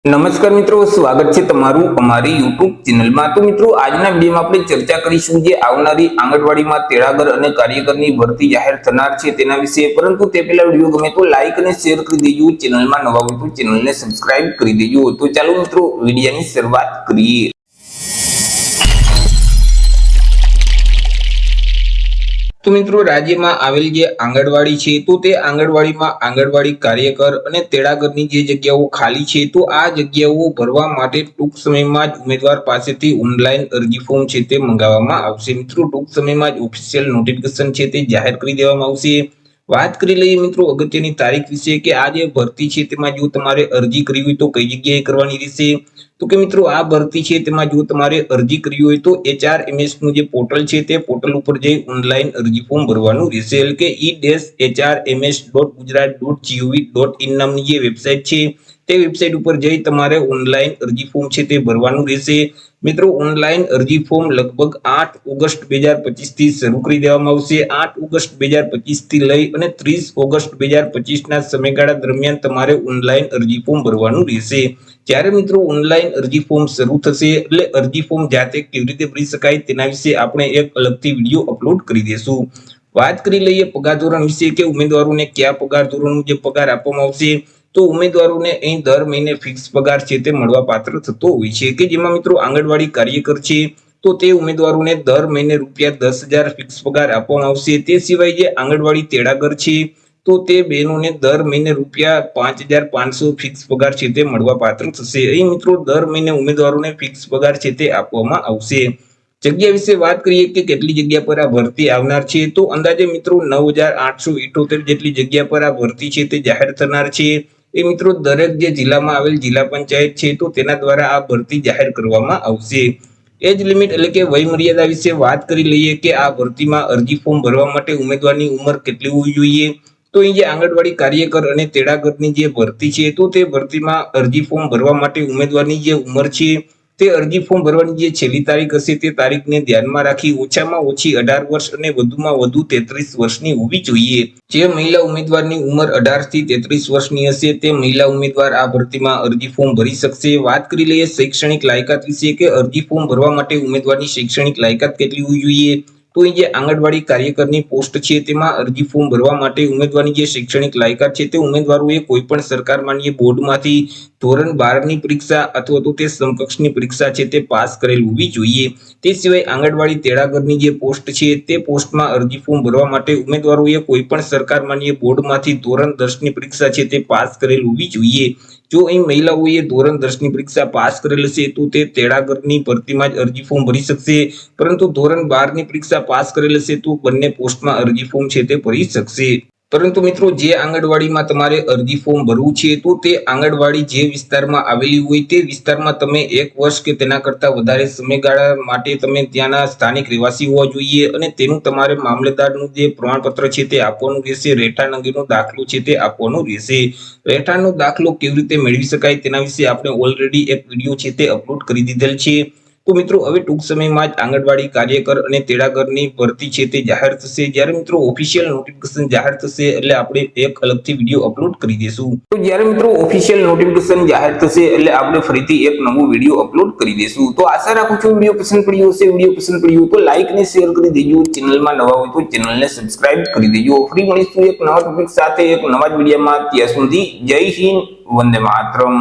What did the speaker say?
નમસ્કાર મિત્રો, સ્વાગત છે તમારું અમારી YouTube ચેનલમાં। તો મિત્રો, આજના વિડીયોમાં આપણે ચર્ચા કરીશું જે આવનારી આંગણવાડીમાં તેડાગર અને કાર્યકરની ભરતી જાહેર થનાર છે તેના વિશે। પરંતુ તે પહેલા વિડીયો ગમે તો લાઈક અને શેર કરી દેજો। ચેનલમાં નવા હોય તો ચેનલને સબસ્ક્રાઇબ કરી દેજો। તો ચાલો મિત્રો, વિડીયોની શરૂઆત કરીએ। તો મિત્રો, રાજ્યમાં આવેલ જે આંગણવાડી છે તો તે આંગણવાડીમાં આંગણવાડી કાર્યકર અને તેડાગરની જે જગ્યાઓ ખાલી છે તો આ જગ્યાઓ ભરવા માટે ટૂંક સમયમાં જ ઉમેદવાર પાસેથી ઓનલાઈન અરજી ફોર્મ છે તે મંગાવવામાં આવશે। મિત્રો, ટૂંક સમયમાં જ ઓફિશિયલ નોટિફિકેશન છે તે જાહેર કરી દેવામાં આવશે। વાત કરી લઈએ મિત્રો અગત્યની તારીખ વિશે કે આ જે ભરતી છે તેમાં જો તમારે અરજી કરવી હોય તો કઈ જગ્યાએ કરવાની રહેશે। તો કે મિત્રો, આ ભરતી છે તેમાં જો તમારે અરજી કરવી હોય તો HRMS નું જે પોર્ટલ છે તે પોર્ટલ ઉપર જઈ ઓનલાઈન અરજી ફોર્મ ભરવાનું રહેશે। એટલે કે e-hrms.gujarat.gov.in નામની જે વેબસાઇટ છે તે વેબસાઇટ ઉપર જઈ તમારે ઓનલાઈન અરજી ફોર્મ છે તે ભરવાનું રહેશે। મિત્રો, ઓનલાઈન અરજી ફોર્મ લગભગ 8 ઓગસ્ટ 2025 થી શરૂ કરી દેવામાં આવશે। 8 ઓગસ્ટ 2025 થી લઈ અને 30 ઓગસ્ટ 2025 ના સમયગાળા દરમિયાન તમારે ઓનલાઈન અરજી ફોર્મ ભરવાનું રહેશે। જ્યારે મિત્રો ઓનલાઈન અરજી ફોર્મ શરૂ થશે એટલે અરજી ફોર્મ જાતે કેવી રીતે ભરી શકાય તેના વિશે આપણે એક અલગથી વિડીયો અપલોડ કરી દેશું। વાત કરી લઈએ પગાર ધોરણ વિશે કે ઉમેદવારોને કયા પગાર ધોરણનો જે પગાર આપવામાં આવશે। તો ઉમેદવારોને અહીં દર મહિને ફિક્સ પગાર છે તે મળવા પાત્ર થતો હોય છે કે જેમાં મિત્રો આંગણવાડી કાર્યકર છે તો તે ઉમેદવારોને દર મહિને ₹10,000 ફિક્સ પગાર આપવામાં આવશે। તે સિવાય જે આંગણવાડી તેડાગર છે તો તે બહેનોને દર મહિને ₹5,500 ફિક્સ પગાર છે તે મળવા પાત્ર થશે। અહીં મિત્રો દર મહિને ઉમેદવારોને ફિક્સ પગાર છે તે આપવામાં આવશે। જગ્યા વિશે વાત કરીએ કે કેટલી જગ્યા પર આ ભરતી આવનાર છે તો અંદાજે મિત્રો 9,878 જેટલી જગ્યા પર આ ભરતી છે તે જાહેર થનાર છે। એ મિત્રો દરેક જે જિલ્લામાં આવેલ જિલ્લા પંચાયત છે તો તેના દ્વારા આ ભરતી જાહેર કરવામાં આવશે। એજ લિમિટ એટલે કે વય મર્યાદા વિશે વાત કરી લઈએ કે આ ભરતીમાં અરજી ફોર્મ ભરવા માટે ઉમેદવારની ઉંમર કેટલી હોવી જોઈએ। તો અહીં જે આંગણવાડી કાર્યકર અને તેડાગરની જે ભરતી છે તો તે ભરતીમાં અરજી ફોર્મ ભરવા માટે ઉમેદવારની જે ઉંમર છે તે અરજી ફોર્મ ભરવાની જે છેલ્લી તારીખ હશે તે તારીખને ધ્યાનમાં રાખી ઓછામાં ઓછી 18 વર્ષ અને વધુમાં વધુ 33 વર્ષની હોવી જોઈએ। જે મહિલા ઉમેદવારની ઉંમર 18 થી 33 વર્ષની હશે તે મહિલા ઉમેદવાર આ ભરતીમાં અરજી ફોર્મ ભરી શકશે। વાત કરી લઈએ શૈક્ષણિક લાયકાત વિશે કે અરજી ફોર્મ ભરવા માટે ઉમેદવારની શૈક્ષણિક લાયકાત કેટલી હોવી જોઈએ। તો અહીં જે આંગણવાડી કાર્યકરની પોસ્ટ છે તેમાં અરજી ફોર્મ ભરવા માટે ઉમેદવારની જે શૈક્ષણિક લાયકાત છે તે ઉમેદવારોએ કોઈ પણ સરકાર માન્ય બોર્ડમાંથી ધોરણ 12 ની પરીક્ષા અથવા તો તે સમકક્ષની પરીક્ષા છે તે પાસ કરેલ હોવી જોઈએ। તે સિવાય આંગણવાડી તેડાગરની જે પોસ્ટ છે તે પોસ્ટમાં અરજી ફોર્મ ભરવા માટે ઉમેદવારોએ કોઈ પણ સરકાર માન્ય બોર્ડમાંથી ધોરણ 10 ની પરીક્ષા છે તે પાસ કરેલ હોવી જોઈએ। જો અહીં મહિલાઓએ ધોરણ 10 ની પરીક્ષા પાસ કરેલ હશે તો તે તેડાગરની ભરતીમાં જ અરજી ફોર્મ ભરી શકશે। પરંતુ ધોરણ 12 ની પરીક્ષા પાસ કરેલ હશે તો બંને પોસ્ટમાં અરજી ફોર્મ છે તે ભરી શકશે। પરંતુ મિત્રો જે આંગણવાડીમાં તમારે અરજી ફોર્મ ભરવું છે તો તે આંગણવાડી જે વિસ્તારમાં આવેલી હોય તે વિસ્તારમાં તમે 1 વર્ષ કે તેના કરતા વધારે સમયગાળા માટે તમે ત્યાંના સ્થાનિક રહેવાસી હોવા જોઈએ અને તેનું તમારે મામલતદારનું જે પ્રમાણપત્ર છે તે આપવાનું રહેશે। રહેઠાણ અંગેનો દાખલો છે તે આપવાનો રહેશે। રહેઠાણનો દાખલો કેવી રીતે મેળવી શકાય તેના વિશે આપણે ઓલરેડી એક વિડીયો છે તે અપલોડ કરી દીધેલ છે। તો મિત્રો હવે ટૂંક સમયમાં જ આંગણવાડી કાર્યકર અને તેડાગરની ભરતી છે તે જાહેર થશે। જ્યારે મિત્રો ઓફિશિયલ નોટિફિકેશન જાહેર થશે એટલે આપણે એક અલગથી વિડીયો અપલોડ કરી દેશું। તો જ્યારે મિત્રો ઓફિશિયલ નોટિફિકેશન જાહેર થશે એટલે આપણે ફરીથી એક નવો વિડીયો અપલોડ કરી દેશું। તો આશા રાખું છું વિડીયો પસંદ પડ્યો હશે। વિડીયો પસંદ પડ્યો તો લાઈક ને શેર કરી દેજો। ચેનલમાં નવા હોય તો ચેનલને સબસ્ક્રાઇબ કરી દેજો। ફરી મળીશું એક નવા ટોપિક સાથે એક નવા જ વિડીયોમાં। ત્યાં સુધી જય હિન્દ, વંદે માતરમ।